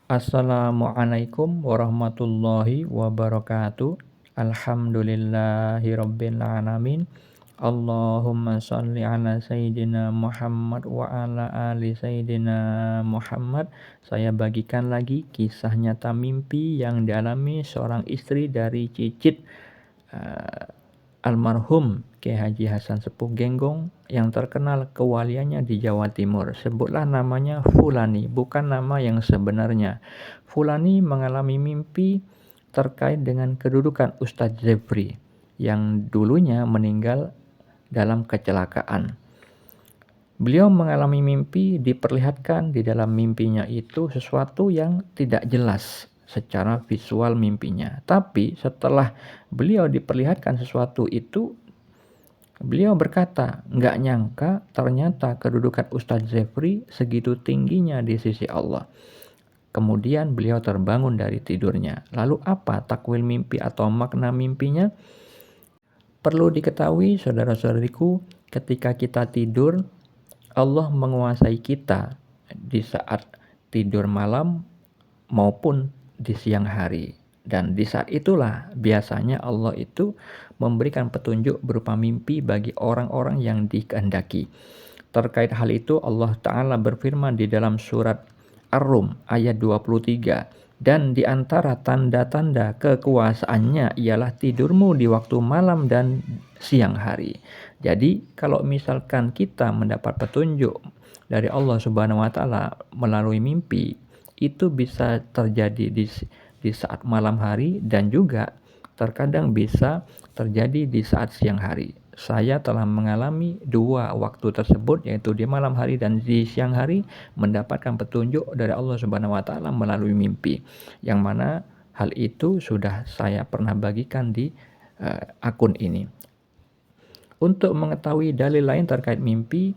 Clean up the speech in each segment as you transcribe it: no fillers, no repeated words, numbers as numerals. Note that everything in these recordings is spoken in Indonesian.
Assalamualaikum warahmatullahi wabarakatuh. Alhamdulillahirabbil alamin. Allahumma shalli ala sayyidina Muhammad wa ala ali sayyidina Muhammad. Saya bagikan lagi kisah nyata mimpi yang dialami seorang istri dari Cicit almarhum Kiai Haji Hasan Sepuh Genggong yang terkenal kewaliannya di Jawa Timur. Sebutlah namanya Fulani, bukan nama yang sebenarnya. Fulani mengalami mimpi terkait dengan kedudukan Ustadz Jefri yang dulunya meninggal dalam kecelakaan. Beliau mengalami mimpi, diperlihatkan di dalam mimpinya itu sesuatu yang tidak jelas secara visual mimpinya. Tapi setelah beliau diperlihatkan sesuatu itu, beliau berkata, nggak nyangka ternyata kedudukan Ustadz Jefri segitu tingginya di sisi Allah. Kemudian beliau terbangun dari tidurnya. Lalu apa takwil mimpi atau makna mimpinya? Perlu diketahui saudara-saudariku, ketika kita tidur, Allah menguasai kita di saat tidur malam maupun di siang hari. Dan di saat itulah biasanya Allah itu memberikan petunjuk berupa mimpi bagi orang-orang yang dikehendaki. Terkait hal itu Allah Ta'ala berfirman di dalam surat Ar-Rum ayat 23. Dan di antara tanda-tanda kekuasaannya ialah tidurmu di waktu malam dan siang hari. Jadi kalau misalkan kita mendapat petunjuk dari Allah Subhanahu wa Ta'ala melalui mimpi, itu bisa terjadi di saat malam hari dan juga terkadang bisa terjadi di saat siang hari. Saya telah mengalami dua waktu tersebut, yaitu di malam hari dan di siang hari, mendapatkan petunjuk dari Allah Subhanahu wa Ta'ala melalui mimpi, yang mana hal itu sudah saya pernah bagikan di akun ini. Untuk mengetahui dalil lain terkait mimpi,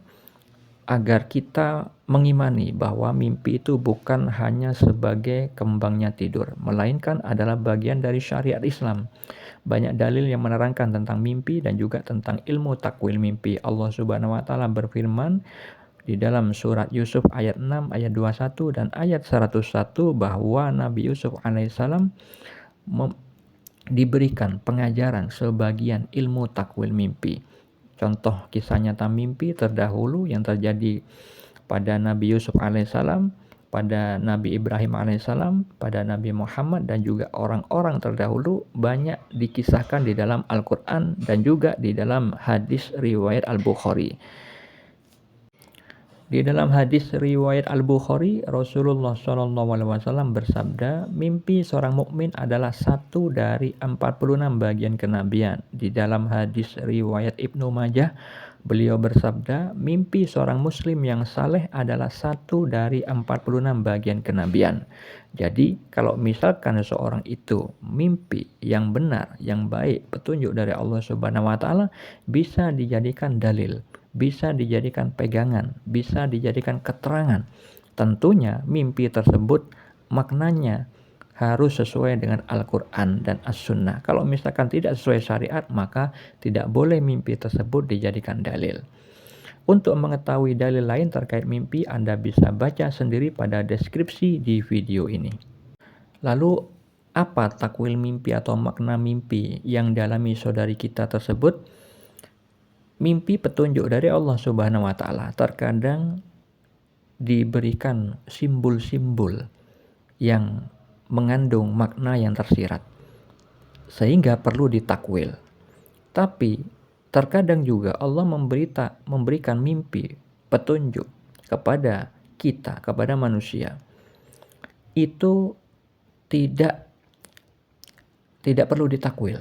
agar kita mengimani bahwa mimpi itu bukan hanya sebagai kembangnya tidur, melainkan adalah bagian dari syariat Islam. Banyak dalil yang menerangkan tentang mimpi dan juga tentang ilmu takwil mimpi. Allah Subhanahu wa Ta'ala berfirman di dalam surat Yusuf ayat 6, ayat 21 dan ayat 101 bahwa Nabi Yusuf alaihissalam diberikan pengajaran sebagian ilmu takwil mimpi. Contoh kisah nyata mimpi terdahulu yang terjadi pada Nabi Yusuf alaihissalam, pada Nabi Ibrahim alaihissalam, pada Nabi Muhammad dan juga orang-orang terdahulu banyak dikisahkan di dalam Al-Quran dan juga di dalam hadis riwayat Al-Bukhari. Di dalam hadis riwayat Al-Bukhari, Rasulullah SAW bersabda, mimpi seorang mukmin adalah satu dari 46 bagian kenabian. Di dalam hadis riwayat Ibnu Majah, beliau bersabda, mimpi seorang muslim yang saleh adalah satu dari 46 bagian kenabian. Jadi, kalau misalkan seseorang itu mimpi yang benar, yang baik, petunjuk dari Allah Subhanahu wa Ta'ala, bisa dijadikan dalil, bisa dijadikan pegangan, bisa dijadikan keterangan. Tentunya mimpi tersebut maknanya harus sesuai dengan Al-Quran dan As-Sunnah. Kalau misalkan tidak sesuai syariat, maka tidak boleh mimpi tersebut dijadikan dalil. Untuk mengetahui dalil lain terkait mimpi, Anda bisa baca sendiri pada deskripsi di video ini. Lalu, apa takwil mimpi atau makna mimpi yang dialami saudari kita tersebut? Mimpi petunjuk dari Allah Subhanahu wa Ta'ala terkadang diberikan simbol-simbol yang mengandung makna yang tersirat, sehingga perlu ditakwil. Tapi terkadang juga Allah memberikan mimpi petunjuk kepada kita, kepada manusia. Itu tidak perlu ditakwil,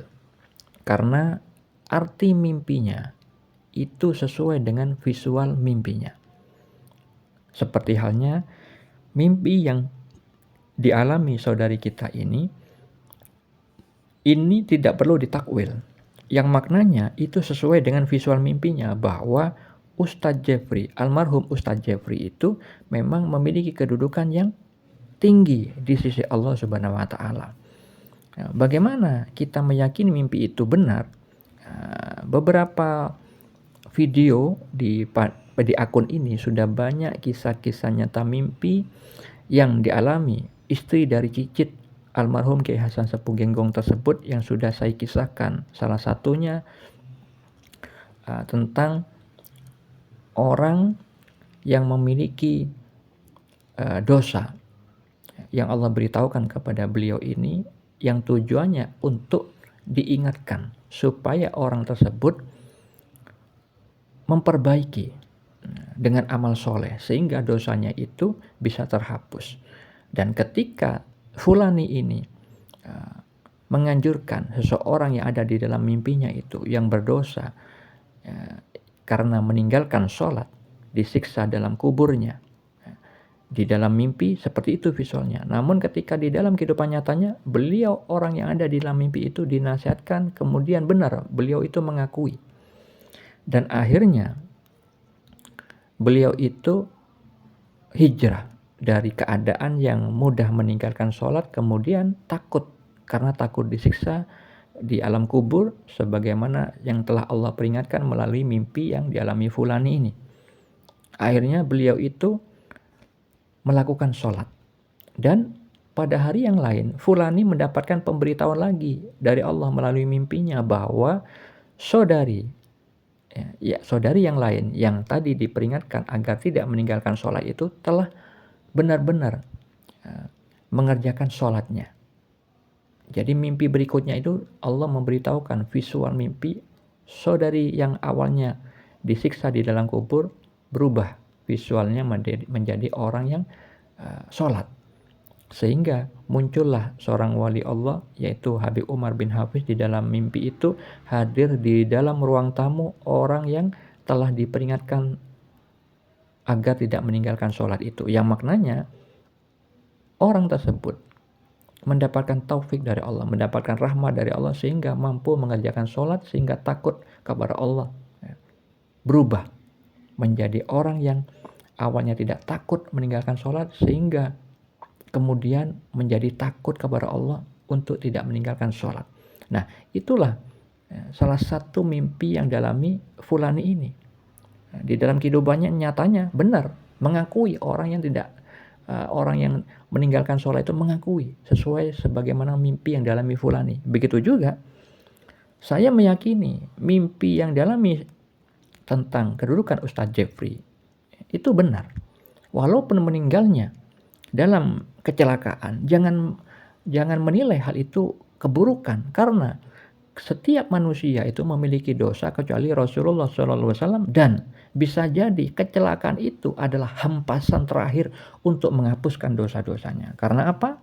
karena arti mimpinya itu sesuai dengan visual mimpinya. Seperti halnya mimpi yang dialami saudari kita ini tidak perlu ditakwil. Yang maknanya itu sesuai dengan visual mimpinya, bahwa Ustadz Jefri, almarhum Ustadz Jefri itu memang memiliki kedudukan yang tinggi di sisi Allah Subhanahu wa Ta'ala. Bagaimana kita meyakini mimpi itu benar? Beberapa video di akun ini sudah banyak kisah-kisah nyata mimpi yang dialami istri dari cicit almarhum Kiai Hasan Sepuh Genggong tersebut yang sudah saya kisahkan. Salah satunya tentang orang yang memiliki dosa yang Allah beritahukan kepada beliau ini, yang tujuannya untuk diingatkan supaya orang tersebut memperbaiki dengan amal soleh sehingga dosanya itu bisa terhapus. Dan ketika fulani ini menganjurkan seseorang yang ada di dalam mimpinya itu yang berdosa karena meninggalkan sholat, disiksa dalam kuburnya. Di dalam mimpi seperti itu visualnya. Namun ketika di dalam kehidupan nyatanya, beliau orang yang ada di dalam mimpi itu dinasihatkan, kemudian benar beliau itu mengakui. Dan akhirnya beliau itu hijrah dari keadaan yang mudah meninggalkan sholat, kemudian takut karena takut disiksa di alam kubur sebagaimana yang telah Allah peringatkan melalui mimpi yang dialami fulani ini. Akhirnya beliau itu melakukan sholat. Dan pada hari yang lain, fulani mendapatkan pemberitahuan lagi dari Allah melalui mimpinya bahwa saudari yang lain yang tadi diperingatkan agar tidak meninggalkan sholat itu telah benar-benar mengerjakan sholatnya. Jadi mimpi berikutnya itu Allah memberitahukan visual mimpi saudari yang awalnya disiksa di dalam kubur berubah visualnya menjadi orang yang sholat. Sehingga muncullah seorang wali Allah yaitu Habib Umar bin Hafiz di dalam mimpi itu hadir di dalam ruang tamu orang yang telah diperingatkan agar tidak meninggalkan sholat itu. Yang maknanya orang tersebut mendapatkan taufik dari Allah, mendapatkan rahmat dari Allah sehingga mampu mengerjakan sholat sehingga takut kepada Allah. Berubah menjadi orang yang awalnya tidak takut meninggalkan sholat sehingga kemudian menjadi takut kepada Allah untuk tidak meninggalkan sholat. Nah, itulah salah satu mimpi yang dialami fulani ini. Di dalam kehidupannya nyatanya benar mengakui orang yang meninggalkan sholat itu mengakui sesuai sebagaimana mimpi yang dialami fulani. Begitu juga saya meyakini mimpi yang dialami tentang kedudukan Ustadz Jeffrey itu benar. Walaupun meninggalnya dalam kecelakaan, jangan menilai hal itu keburukan karena setiap manusia itu memiliki dosa kecuali Rasulullah SAW, dan bisa jadi kecelakaan itu adalah hempasan terakhir untuk menghapuskan dosa-dosanya. Karena apa?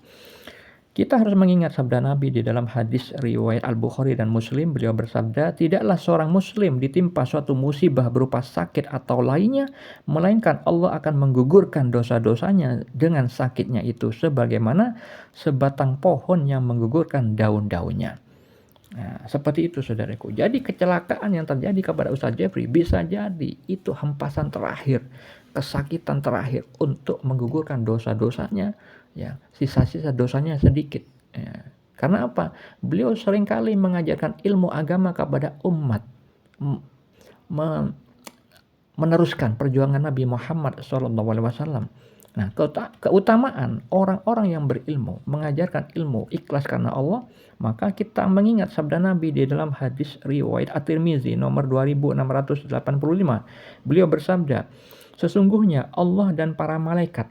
Kita harus mengingat sabda Nabi di dalam hadis riwayat Al-Bukhari dan Muslim. Beliau bersabda, tidaklah seorang muslim ditimpa suatu musibah berupa sakit atau lainnya, melainkan Allah akan menggugurkan dosa-dosanya dengan sakitnya itu, sebagaimana sebatang pohon yang menggugurkan daun-daunnya. Nah, seperti itu saudaraku. Jadi kecelakaan yang terjadi kepada Ustadz Jeffrey bisa jadi itu hempasan terakhir, kesakitan terakhir untuk menggugurkan dosa-dosanya. Ya, sisa-sisa dosanya sedikit. Ya. Karena apa? Beliau seringkali mengajarkan ilmu agama kepada umat, meneruskan perjuangan Nabi Muhammad SAW. Nah, keutamaan orang-orang yang berilmu, mengajarkan ilmu ikhlas karena Allah, maka kita mengingat sabda Nabi di dalam hadis riwayat At-Tirmizi nomor 2685. Beliau bersabda, sesungguhnya Allah dan para malaikat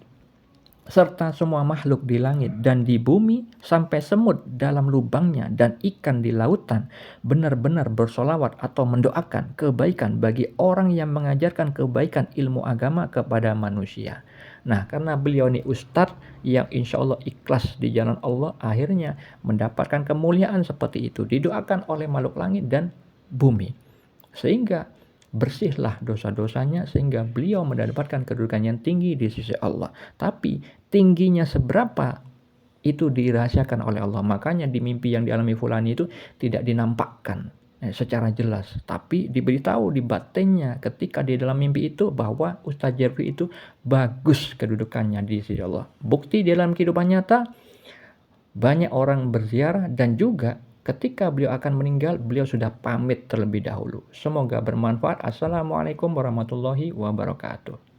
serta semua makhluk di langit dan di bumi sampai semut dalam lubangnya dan ikan di lautan benar-benar bersolawat atau mendoakan kebaikan bagi orang yang mengajarkan kebaikan ilmu agama kepada manusia. Nah, karena beliau ini ustadz yang insya Allah ikhlas di jalan Allah, akhirnya mendapatkan kemuliaan seperti itu, didoakan oleh makhluk langit dan bumi, sehingga bersihlah dosa-dosanya sehingga beliau mendapatkan kedudukan yang tinggi di sisi Allah. Tapi tingginya seberapa itu dirahasiakan oleh Allah. Makanya di mimpi yang dialami fulani itu tidak dinampakkan secara jelas, tapi diberitahu di batinnya ketika di dalam mimpi itu bahwa Ustadz Jeffrey itu bagus kedudukannya di sisi Allah. Bukti di dalam kehidupan nyata banyak orang berziarah, dan juga ketika beliau akan meninggal, beliau sudah pamit terlebih dahulu. Semoga bermanfaat. Assalamualaikum warahmatullahi wabarakatuh.